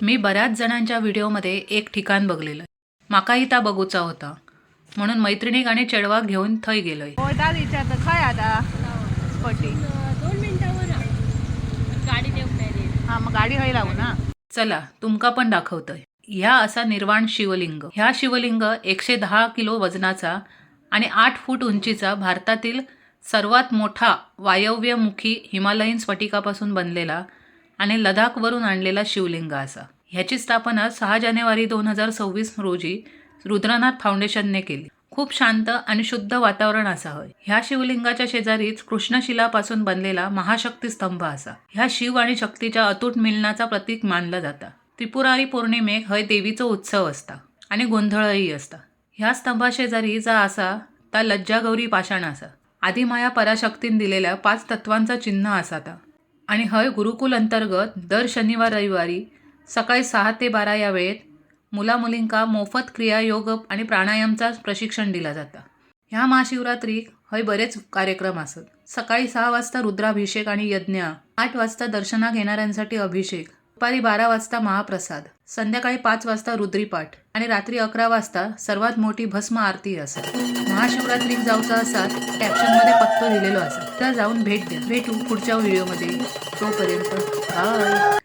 मी बऱ्याच जणांच्या व्हिडिओमध्ये एक ठिकाण बघलेलं माकाही ता बघूचा होता म्हणून मैत्रिणीक आणि चेडवाक घेऊन थंय गेलोय. होता विचारतं खय आता स्पॉटी 2 मिनिटावर गाडी नेऊन नाही. हां मग गाडी हय लागू ना. चला तुमका पण दाखवतोय. ह्या असा निर्वाण शिवलिंग. ह्या शिवलिंग 110 किलो वजनाचा आणि 8 फूट उंचीचा भारतातील सर्वात मोठा वायव्यमुखी हिमालयीन स्फटिकापासून बनलेला आणि लडाखवरून आणलेला शिवलिंग असा. ह्याची स्थापना 6 जानेवारी 2026 रोजी रुद्रनाथ फाउंडेशनने केली. खूप शांत आणि शुद्ध वातावरण असा होय. ह्या शिवलिंगाच्या शेजारीच कृष्णशिलापासून बनलेला महाशक्ती स्तंभ असा. ह्या शिव आणि शक्तीच्या अतूट मिलनाचा प्रतीक मानला जाता. त्रिपुरारी पौर्णिमेक हय देवीचो उत्सव असता आणि गोंधळही असता. ह्या स्तंभाशेजारी जा असा ता लज्जागौरी पाषाण असा. आदिमाया पराशक्तीन दिलेल्या 5 तत्वांचा चिन्ह असा ता. आणि हय गुरुकुल अंतर्गत दर शनिवार रविवारी सकाळी 6 ते 12 या वेळेत मुलामुलींका मोफत क्रियायोग आणि प्राणायामचा प्रशिक्षण दिला जाता. ह्या महाशिवरात्रीक हय बरेच कार्यक्रम असत. सकाळी 6 वाजता रुद्राभिषेक आणि यज्ञ, 8 वाजता दर्शनाक येणाऱ्यांसाठी अभिषेक, दुपारी 12 वाजता महाप्रसाद, संध्याकाळी 5 वाजता रुद्रीपाठ आणि रात्री 11 वाजता सर्वात मोठी भस्म आरती असत. महाशिवरात्रीक जाऊचा असा कॅप्शनमध्ये पत्तो दिलेलो असा. तर जाऊन भेट द्या. भेटू पुढच्या व्हिडिओमध्ये. तोपर्यंत बाय.